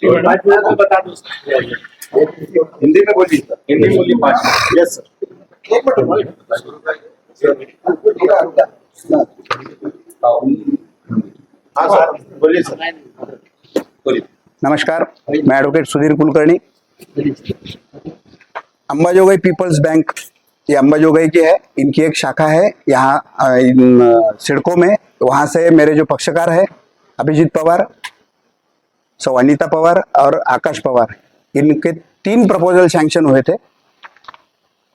बता दो हिंदी में बोलिए सर, हिंदी में बोलिए 5 यस सर। एक मिनट हाँ सर बोलिए सर बोलिए। नमस्कार, मैं advocate Sudhir Kulkarni. Ambajogai people's bank ये अंबाजोगाई की है, इनकी एक शाखा है यहाँ इन सिडको में। वहाँ से मेरे जो पक्षकार है अभिजीत पवार, सौ अनीता पवार और आकाश पवार, इनके 3 प्रपोजल सैंक्शन हुए थे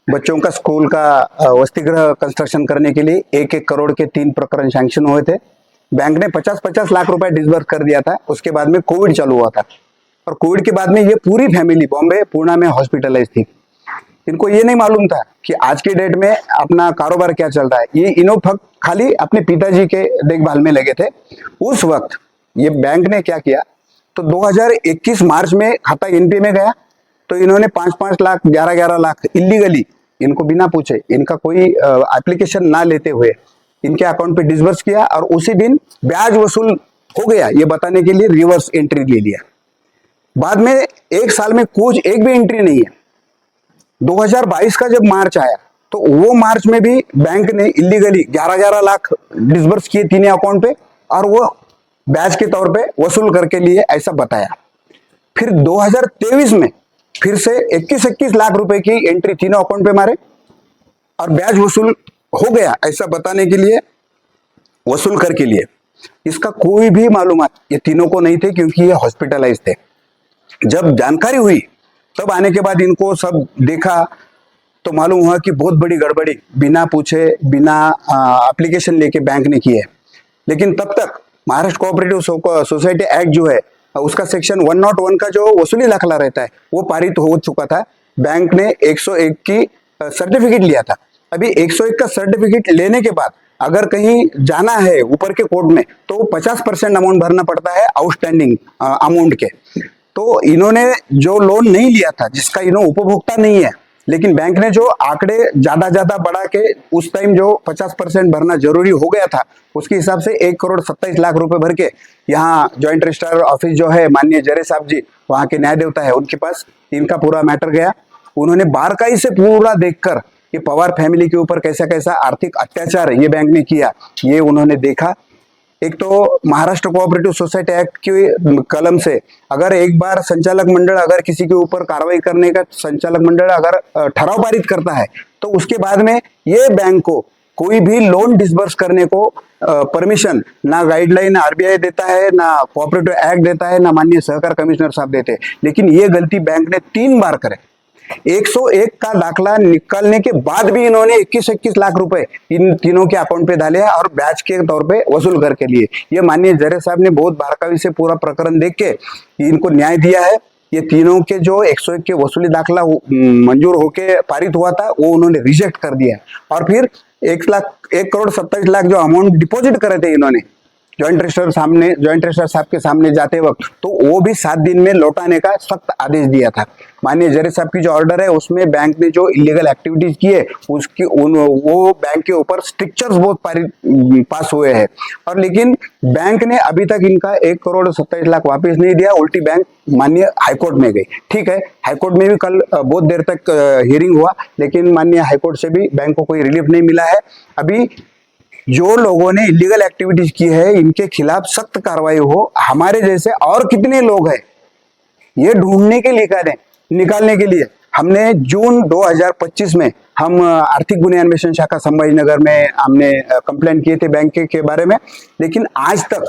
बच्चों का स्कूल का वसतिगृह कंस्ट्रक्शन करने के लिए। 1-1 करोड़ के 3 प्रकरण सैंक्शन हुए थे। बैंक ने 50-50 लाख रुपए डिसबर्स कर दिया था। उसके बाद में कोविड चालू हुआ था और कोविड के बाद में ये पूरी फैमिली बॉम्बे पूना में हॉस्पिटलाइज थी। इनको ये नहीं मालूम था कि आज के डेट में अपना कारोबार क्या चल रहा है। ये इनो खाली अपने पिताजी के देखभाल में लगे थे। उस वक्त ये बैंक ने क्या किया, तो 2021 मार्च में खाता एनपीए में गया, तो इन्होंने 5-5 लाख 11-11 लाख इलीगली इनको बिना पूछे, इनका कोई एप्लीकेशन ना लेते हुए इनके अकाउंट पे डिसबर्स किया और उसी दिन ब्याज वसूल हो गया ये बताने के लिए रिवर्स एंट्री ले लिया। बाद में 1 साल में कुछ एक भी एंट्री नहीं है। 2022 का जब मार्च आया तो वो मार्च में भी बैंक ने इलीगली 11-11 लाख डिसबर्स किए 3 अकाउंट पे और वो ब्याज के तौर पे वसूल करके लिए ऐसा बताया। फिर 2023 में फिर से 21-21 लाख रुपए की एंट्री तीनों अकाउंट पे मारे और ब्याज वसूल हो गया ऐसा बताने के लिए, वसूल करके लिए। इसका कोई भी मालूमात ये तीनों को नहीं थे क्योंकि ये हॉस्पिटलाइज थे। जब जानकारी हुई तब आने के बाद इनको सब देखा तो मालूम हुआ कि बहुत बड़ी गड़बड़ी बिना पूछे बिना एप्लीकेशन लेके बैंक ने की है। लेकिन तब तक महाराष्ट्र कोऑपरेटिव सोसाइटी एक्ट जो है उसका सेक्शन 101 का जो वसूली दाखला रहता है वो पारित हो चुका था। बैंक ने 101 की सर्टिफिकेट लिया था। अभी 101 का सर्टिफिकेट लेने के बाद अगर कहीं जाना है ऊपर के कोर्ट में तो 50% अमाउंट भरना पड़ता है आउटस्टैंडिंग अमाउंट के। तो इन्होंने जो लोन नहीं लिया था, जिसका इन्हों उपभोक्ता नहीं है, लेकिन बैंक ने जो आंकड़े ज्यादा बढ़ा के उस टाइम जो 50% भरना जरूरी हो गया था उसके हिसाब से 1 करोड़ 27 लाख रुपए भर के यहाँ ज्वाइंट रजिस्ट्रार ऑफिस जो है माननीय जरे साहब जी वहाँ के न्याय देवता है उनके पास इनका पूरा मैटर गया। उन्होंने बारकाई से पूरा देखकर कि पवार फैमिली के ऊपर कैसा कैसा आर्थिक अत्याचार ये बैंक ने किया ये उन्होंने देखा। एक तो महाराष्ट्र कोऑपरेटिव सोसाइटी एक्ट की कलम से अगर एक बार संचालक मंडल अगर किसी के ऊपर कार्रवाई करने का संचालक मंडल अगर ठराव पारित करता है तो उसके बाद में ये बैंक को कोई भी लोन डिसबर्स करने को परमिशन ना गाइडलाइन आरबीआई देता है, ना कोऑपरेटिव एक्ट देता है, ना माननीय सहकार कमिश्नर साहब देते हैं। लेकिन ये गलती बैंक ने 3 बार करे। 101 का दाखला निकालने के बाद भी इन्होंने 21-21 लाख रुपए इन तीनों के अकाउंट पे डाले और ब्याज के तौर पे वसूल करके लिए। ये माननीय जरे साहब ने बहुत बारकावी से पूरा प्रकरण देख के इनको न्याय दिया है। ये तीनों के जो 101 के वसूली दाखला मंजूर होके पारित हुआ था वो उन्होंने रिजेक्ट कर दिया और फिर 1 करोड़ 27 लाख जो अमाउंट डिपॉजिट करे थे इन्होंने ज्वाइंट रजिस्ट्रार साहब के सामने जाते वक्त तो वो भी 7 दिन में लौटाने का सख्त आदेश दिया था। माननीय जरे साहब की जो ऑर्डर है उसमें बैंक ने जो इलीगल एक्टिविटीज की है उसकी वो बैंक के ऊपर स्ट्रिक्चर्स बहुत पास हुए हैं और लेकिन बैंक ने अभी तक इनका 1 करोड़ 27 लाख वापस नहीं दिया। उल्टी बैंक माननीय हाईकोर्ट में गई। ठीक है, हाईकोर्ट में भी कल बहुत देर तक हियरिंग हुआ लेकिन माननीय हाईकोर्ट से भी बैंक को कोई रिलीफ नहीं मिला है। अभी जो लोगों ने इलीगल एक्टिविटीज की है इनके खिलाफ सख्त कार्रवाई हो। हमारे जैसे और कितने लोग हैं ये ढूंढने के लिए निकालने के लिए हमने जून 2025 में हम आर्थिक गुन्हे अन्वेषण शाखा संभाजीनगर में हमने कंप्लेंट किए थे बैंक के बारे में। लेकिन आज तक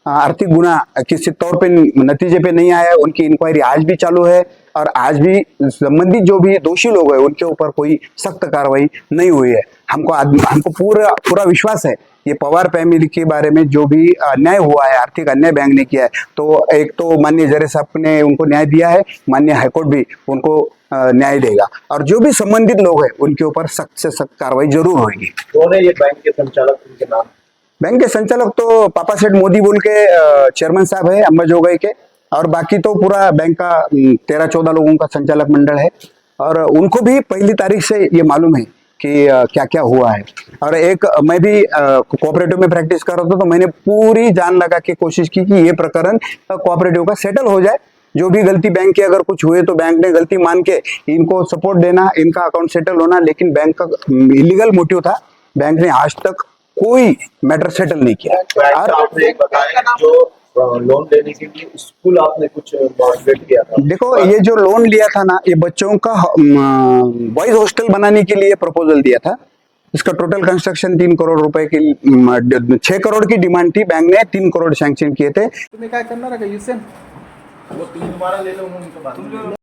आर्थिक गुना किसी तौर पे नतीजे पे नहीं आया। उनकी इंक्वायरी आज भी चालू है और आज भी संबंधित जो भी दोषी लोग हैं उनके ऊपर कोई सख्त कार्रवाई नहीं हुई है। हमको पूरा विश्वास है ये पवार फैमिली के बारे में जो भी अन्याय हुआ है, आर्थिक अन्याय बैंक ने किया है, तो एक तो माननीय जरे साहब ने उनको न्याय दिया है, माननीय हाईकोर्ट भी उनको न्याय देगा और जो भी संबंधित लोग हैं उनके ऊपर सख्त से सख्त कार्रवाई जरूर होगी। कौन है ये बैंक के संचालक, उनके नाम? बैंक के संचालक तो पापा सेठ मोदी बोल के चेयरमैन साहब है अंबाजोगाई के और बाकी तो पूरा बैंक का 13-14 लोगों का संचालक मंडल है और उनको भी पहली तारीख से ये मालूम है कि क्या क्या हुआ है। और एक मैं भी कोऑपरेटिव में प्रैक्टिस कर रहा था तो मैंने पूरी जान लगा के कोशिश की कि ये प्रकरण कोऑपरेटिव का सेटल हो जाए जो भी गलती बैंक की अगर कुछ हुए तो बैंक ने गलती मान के इनको सपोर्ट देना, इनका अकाउंट सेटल होना, लेकिन बैंक का इलीगल मोटिव था। बैंक ने आज तक कोई मैटर सेटल नहीं किया। और आपने एक बताया जो लोन लेने के लिए स्कूल आपने कुछ मोटिवेट किया था। देखो, ये जो लोन लिया था ना, ये बच्चों का बॉयज हॉस्टल बनाने के लिए प्रपोजल दिया था। इसका टोटल कंस्ट्रक्शन 3 करोड़ रुपए की 6 करोड़ की डिमांड थी, बैंक ने 3 करोड़ सैंक्शन किए थे। तुम्ही काय करणार आहे का युसेन वो तुम्हारा ले लो उनके बाद